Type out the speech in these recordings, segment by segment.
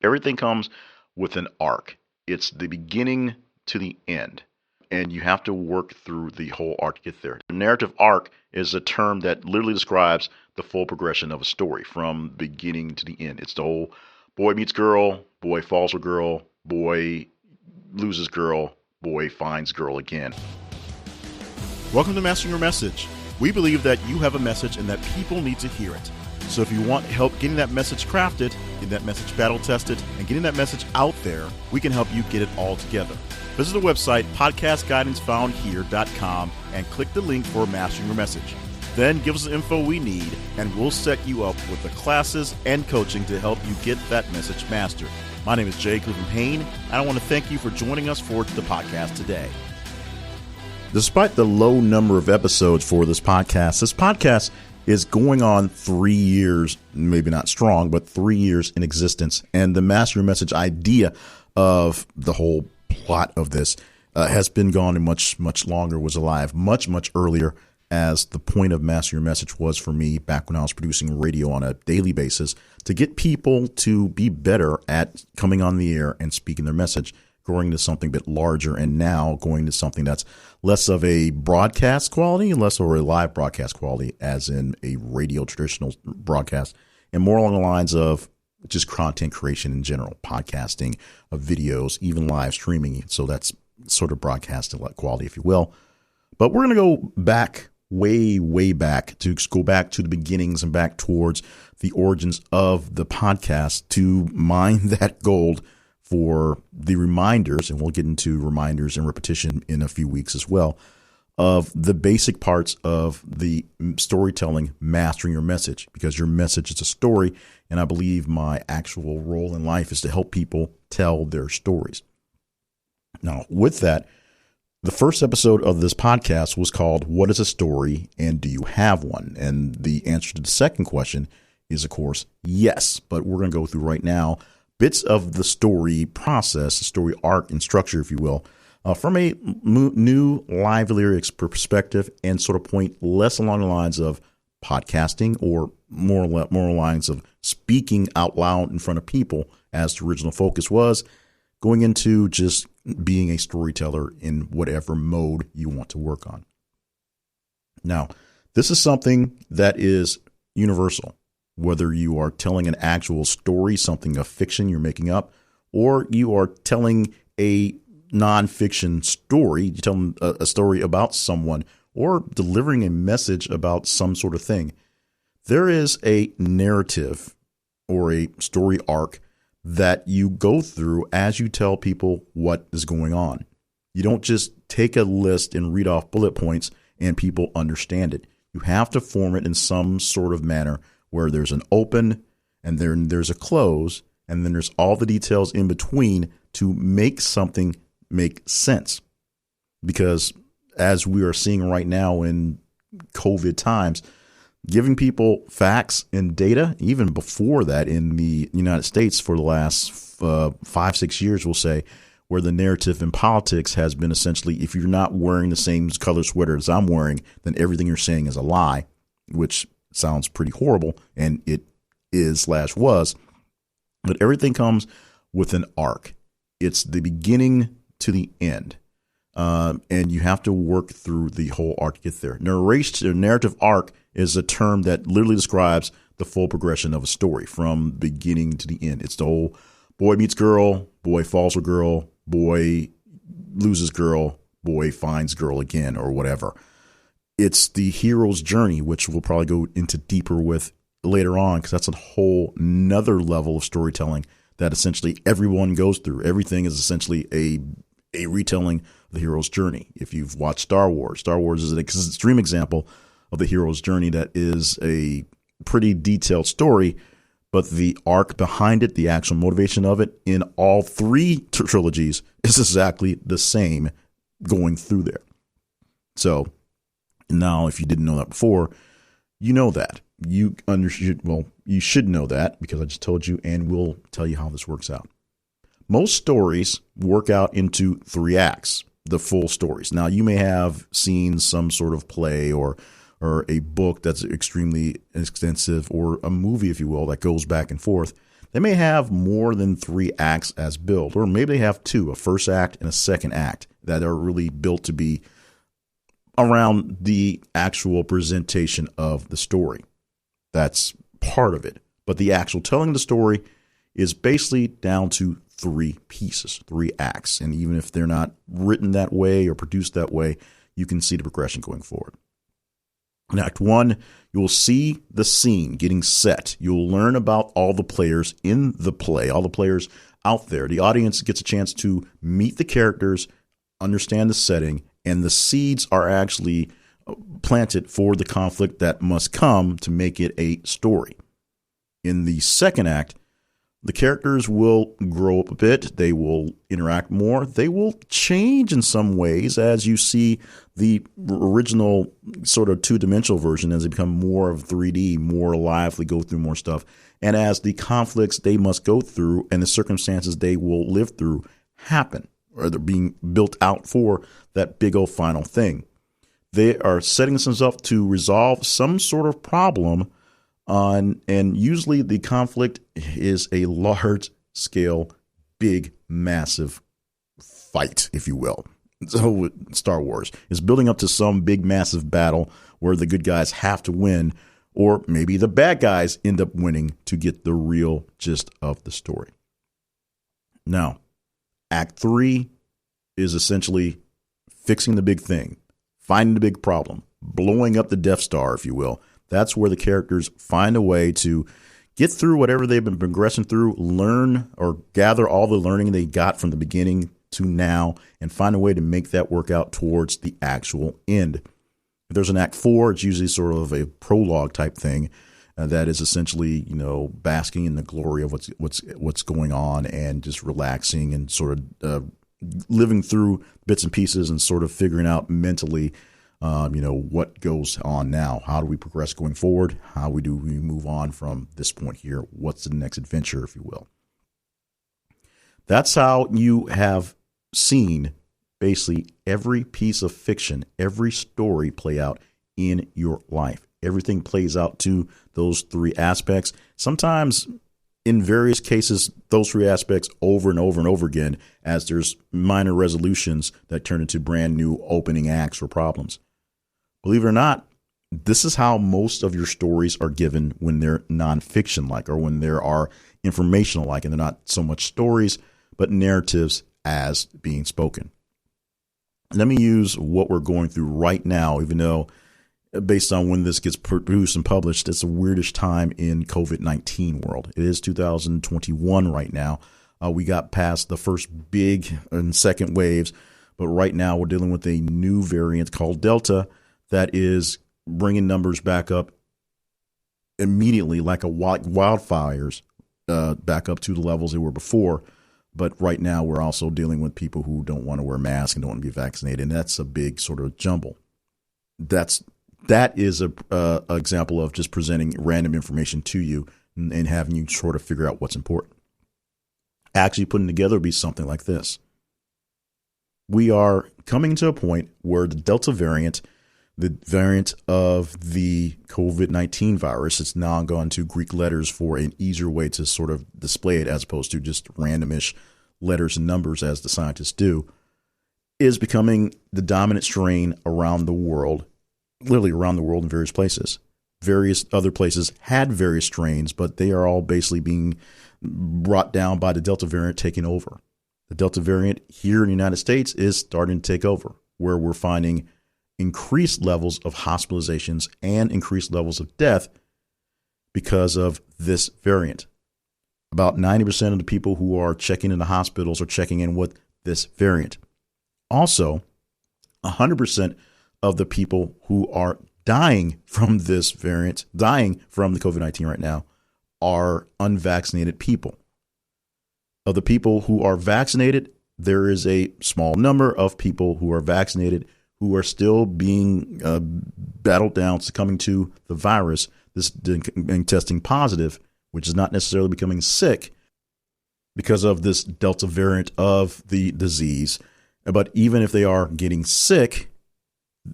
Everything comes with an arc. It's the beginning to the end, and you have to work through the whole arc to get there. The narrative arc is a term that literally describes the full progression of a story from beginning to the end. It's the whole boy meets girl, boy falls for girl, boy loses girl, boy finds girl again. Welcome to Mastering Your Message. We believe that you have a message and that people need to hear it. So if you want help getting that message crafted, getting that message battle tested, and getting that message out there, we can help you get it all together. Visit the website podcastguidancefoundhere.com and click the link for Mastering Your Message. Then give us the info we need and we'll set you up with the classes and coaching to help you get that message mastered. My name is Jay Cleveland Payne, and I want to thank you for joining us for the podcast today. Despite the low number of episodes for this podcast is going on 3 years, maybe not strong, but 3 years in existence. And the Master Your Message idea of the whole plot of this has been gone and much, much longer, was alive much, much earlier, as the point of Master Your Message was for me back when I was producing radio on a daily basis to get people to be better at coming on the air and speaking their message, growing to something a bit larger, and now going to something that's less of a broadcast quality, less of a live broadcast quality, as in a radio traditional broadcast, and more along the lines of just content creation in general, podcasting of videos, even live streaming. So that's sort of broadcast quality, if you will. But we're going to go back, way back, to go back to the beginnings and back towards the origins of the podcast to mine that gold for the reminders, and we'll get into reminders and repetition in a few weeks as well, of the basic parts of the storytelling, mastering your message, because your message is a story, and I believe my actual role in life is to help people tell their stories. Now, with that, the first episode of this podcast was called What is a Story, and Do You Have One? And the answer to the second question is, of course, yes, but we're going to go through right now bits of the story process, the story arc and structure, if you will, from a new live lyrics perspective, and sort of point less along the lines of podcasting or more lines of speaking out loud in front of people, as the original focus was, going into just being a storyteller in whatever mode you want to work on. Now, this is something that is universal. Whether you are telling an actual story, something of fiction you're making up, or you are telling a nonfiction story, you tell a story about someone, or delivering a message about some sort of thing, there is a narrative or a story arc that you go through as you tell people what is going on. You don't just take a list and read off bullet points and people understand it. You have to form it in some sort of manner where there's an open and then there's a close, and then there's all the details in between to make something make sense. Because as we are seeing right now in COVID times, giving people facts and data, even before that in the United States for the last 5-6 years, we'll say, where the narrative in politics has been essentially, if you're not wearing the same color sweater as I'm wearing, then everything you're saying is a lie, which sounds pretty horrible, and it is/was, but everything comes with an arc. It's the beginning to the end, and you have to work through the whole arc to get there. Narrative arc is a term that literally describes the full progression of a story from beginning to the end. It's the whole boy meets girl, boy falls for girl, boy loses girl, boy finds girl again, or whatever. It's the hero's journey, which we'll probably go into deeper with later on, because that's a whole nother level of storytelling that essentially everyone goes through. Everything is essentially a retelling of the hero's journey. If you've watched Star Wars is an extreme example of the hero's journey that is a pretty detailed story, but the arc behind it, the actual motivation of it in all three trilogies is exactly the same going through there. So now, if you didn't know that before, you know that. You should know that, because I just told you, and we'll tell you how this works out. Most stories work out into 3 acts, the full stories. Now, you may have seen some sort of play or a book that's extremely extensive, or a movie, if you will, that goes back and forth, they may have more than 3 acts as built, or maybe they have 2, a first act and a second act that are really built to be around the actual presentation of the story. That's part of it. But the actual telling of the story is basically down to 3 pieces, 3 acts. And even if they're not written that way or produced that way, you can see the progression going forward. In Act 1, you will see the scene getting set. You'll learn about all the players in the play, all the players out there. The audience gets a chance to meet the characters, understand the setting, and the seeds are actually planted for the conflict that must come to make it a story. In the second act, the characters will grow up a bit. They will interact more. They will change in some ways as you see the original sort of 2-dimensional version as they become more of 3D, more lively, go through more stuff. And as the conflicts they must go through and the circumstances they will live through happen, or they're being built out for that big old final thing. They are setting themselves up to resolve some sort of problem and usually the conflict is a large scale, big, massive fight, if you will. So Star Wars is building up to some big, massive battle where the good guys have to win, or maybe the bad guys end up winning to get the real gist of the story. Now, Act 3 is essentially fixing the big thing, finding the big problem, blowing up the Death Star, if you will. That's where the characters find a way to get through whatever they've been progressing through, learn or gather all the learning they got from the beginning to now, and find a way to make that work out towards the actual end. If there's an Act 4, it's usually sort of a prologue type thing that is essentially, basking in the glory of what's going on and just relaxing and sort of living through bits and pieces and sort of figuring out mentally what goes on now? How do we progress going forward? How do we move on from this point here? What's the next adventure, if you will? That's how you have seen basically every piece of fiction, every story play out in your life. Everything plays out to those 3 aspects. Sometimes, in various cases, those 3 aspects over and over and over again, as there's minor resolutions that turn into brand new opening acts or problems. Believe it or not, this is how most of your stories are given when they're nonfiction like, or when there are informational like, and they're not so much stories, but narratives as being spoken. Let me use what we're going through right now, even though based on when this gets produced and published, it's the weirdest time in COVID-19 world. It is 2021 right now. We got past the first big and second waves, but right now we're dealing with a new variant called Delta that is bringing numbers back up immediately like wildfires back up to the levels they were before. But right now we're also dealing with people who don't want to wear masks and don't want to be vaccinated. And that's a big sort of jumble. That is a example of just presenting random information to you and having you sort of figure out what's important. Actually putting together would be something like this. We are coming to a point where the Delta variant, the variant of the COVID-19 virus, it's now gone to Greek letters for an easier way to sort of display it as opposed to just randomish letters and numbers as the scientists do, is becoming the dominant strain around the world, literally around the world in various places. Various other places had various strains, but they are all basically being brought down by the Delta variant taking over. The Delta variant here in the United States is starting to take over, where we're finding increased levels of hospitalizations and increased levels of death because of this variant. About 90% of the people who are checking in the hospitals are checking in with this variant. Also, 100% of the people who are dying from this variant, dying from the COVID-19 right now, are unvaccinated people. Of the people who are vaccinated, there is a small number of people who are vaccinated who are still being battled down, succumbing to the virus, this being testing positive, which is not necessarily becoming sick because of this Delta variant of the disease. But even if they are getting sick,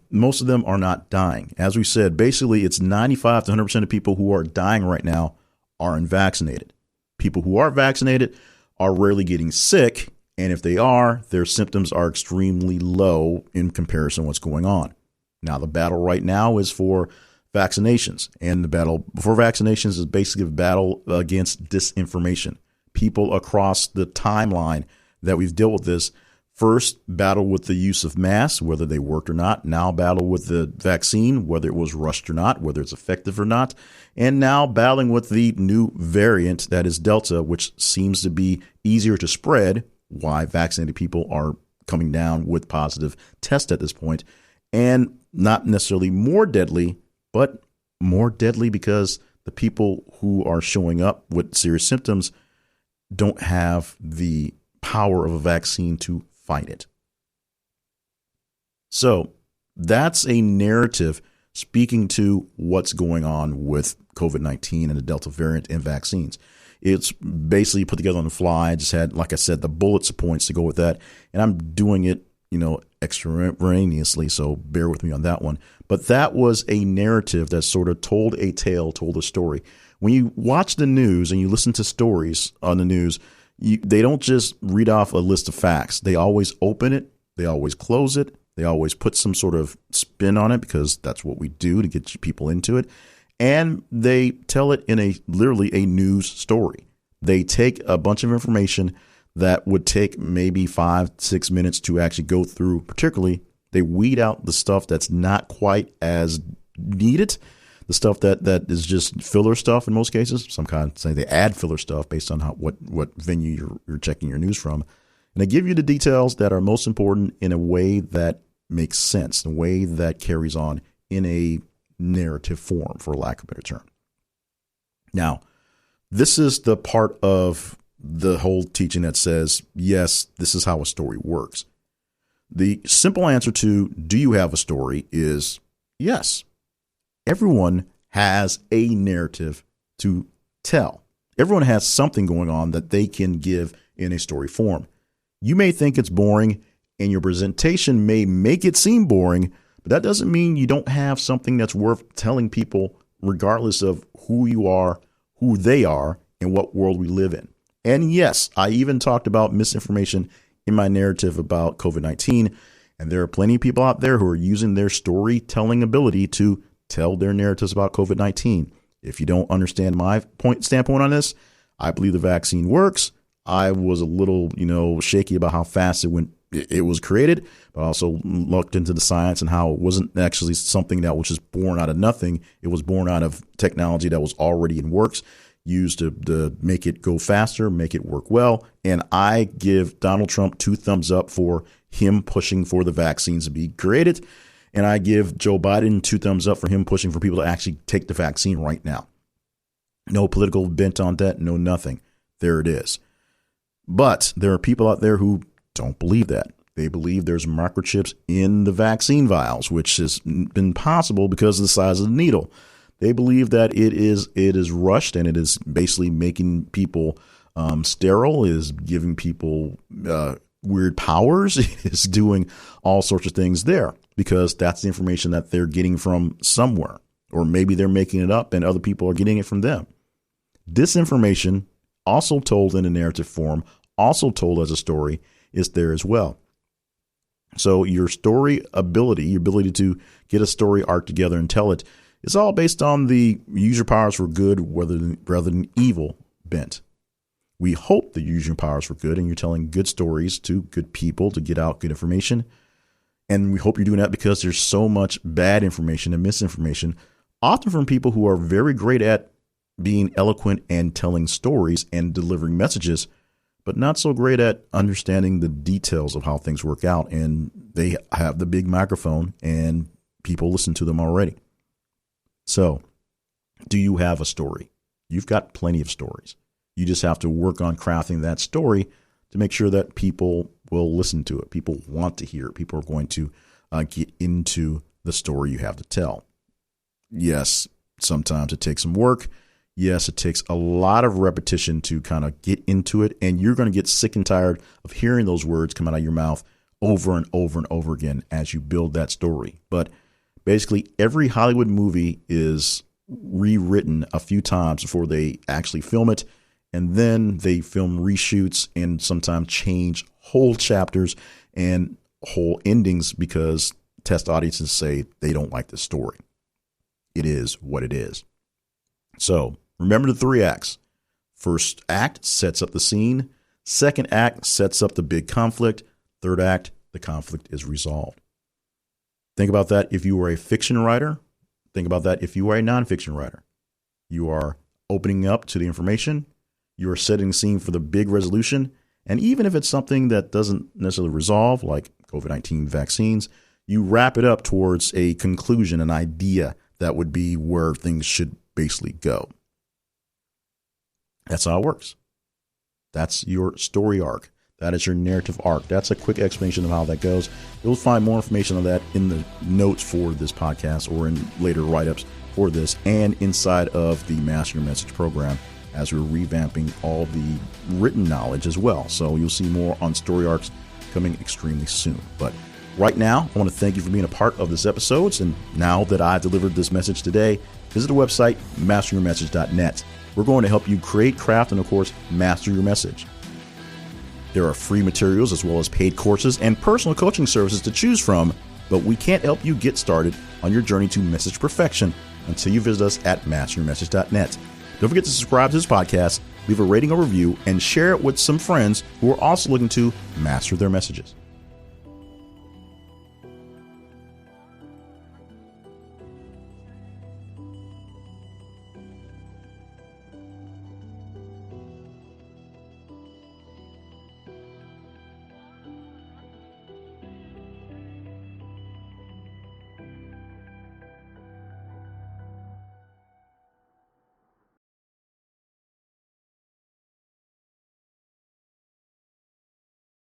most of them are not dying. As we said, basically it's 95 to 100% of people who are dying right now are unvaccinated. people who are vaccinated are rarely getting sick. And if they are, their symptoms are extremely low in comparison to what's going on. Now, the battle right now is for vaccinations. And the battle before vaccinations is basically a battle against disinformation. People across the timeline that we've dealt with this first battle with the use of masks, whether they worked or not. Now battle with the vaccine, whether it was rushed or not, whether it's effective or not. And now battling with the new variant that is Delta, which seems to be easier to spread. Why vaccinated people are coming down with positive tests at this point, and not necessarily more deadly, but more deadly because the people who are showing up with serious symptoms don't have the power of a vaccine to fight it. So that's a narrative speaking to what's going on with COVID-19 and the Delta variant and vaccines. It's basically put together on the fly. I just had, like I said, the bullets points to go with that. And I'm doing it, extemporaneously. So bear with me on that one. But that was a narrative that sort of told a tale, told a story. When you watch the news and you listen to stories on the news, they don't just read off a list of facts. They always open it. They always close it. They always put some sort of spin on it because that's what we do to get people into it. And they tell it in literally a news story. They take a bunch of information that would take maybe 5-6 minutes to actually go through. Particularly, they weed out the stuff that's not quite as needed, the stuff that is just filler stuff in most cases. Some kind of say they add filler stuff based on what venue you're checking your news from. And they give you the details that are most important in a way that makes sense, in a way that carries on in a narrative form, for lack of a better term. Now, this is the part of the whole teaching that says, yes, this is how a story works. The simple answer to, do you have a story, is yes. Everyone has a narrative to tell. Everyone has something going on that they can give in a story form. You may think it's boring, and your presentation may make it seem boring, but that doesn't mean you don't have something that's worth telling people, regardless of who you are, who they are, and what world we live in. And yes, I even talked about misinformation in my narrative about COVID-19. And there are plenty of people out there who are using their storytelling ability to tell their narratives about COVID-19. If you don't understand my standpoint on this, I believe the vaccine works. I was a little, shaky about how fast it was created, but I also looked into the science and how it wasn't actually something that was just born out of nothing. It was born out of technology that was already in works, used to make it go faster, make it work well. And I give Donald Trump 2 thumbs up for him pushing for the vaccines to be created. And I give Joe Biden 2 thumbs up for him pushing for people to actually take the vaccine right now. No political bent on that, no nothing. There it is. But there are people out there who don't believe that. They believe there's microchips in the vaccine vials, which has been possible because of the size of the needle. They believe that it is rushed, and it is basically making people sterile, is giving people weird powers, is doing all sorts of things there because that's the information that they're getting from somewhere. Or maybe they're making it up and other people are getting it from them. Disinformation, also told in a narrative form, also told as a story, is there as well. So your story ability, your ability to get a story arc together and tell it, is all based on the use your powers for good rather than evil bent. We hope that you use your powers for good and you're telling good stories to good people to get out good information. And we hope you're doing that because there's so much bad information and misinformation, often from people who are very great at being eloquent and telling stories and delivering messages, but not so great at understanding the details of how things work out. And they have the big microphone and people listen to them already. So, do you have a story? You've got plenty of stories. You just have to work on crafting that story to make sure that people will listen to it. People want to hear it. People are going to get into the story you have to tell. Yes, sometimes it takes some work. Yes, it takes a lot of repetition to kind of get into it. And you're going to get sick and tired of hearing those words come out of your mouth over and over and over again as you build that story. But basically, every Hollywood movie is rewritten a few times before they actually film it. and then they film reshoots and sometimes change whole chapters and whole endings because test audiences say they don't like the story. It is what it is. So remember the 3 acts. First act sets up the scene. Second act sets up the big conflict. Third act, the conflict is resolved. Think about that if you are a fiction writer. Think about that if you are a nonfiction writer. You are opening up to the information. You are setting the scene for the big resolution. And even if it's something that doesn't necessarily resolve, like COVID-19 vaccines, you wrap it up towards a conclusion, an idea that would be where things should basically go. That's how it works. That's your story arc. That is your narrative arc. That's a quick explanation of how that goes. You'll find more information on that in the notes for this podcast or in later write-ups for this and inside of the Master Your Message program as we're revamping all the written knowledge as well. So you'll see more on story arcs coming extremely soon. But right now, I want to thank you for being a part of this episode. And now that I've delivered this message today, visit the website, masteryourmessage.net. We're going to help you create, craft, and of course, master your message. There are free materials as well as paid courses and personal coaching services to choose from, but we can't help you get started on your journey to message perfection until you visit us at masteryourmessage.net. Don't forget to subscribe to this podcast, leave a rating or review, and share it with some friends who are also looking to master their messages.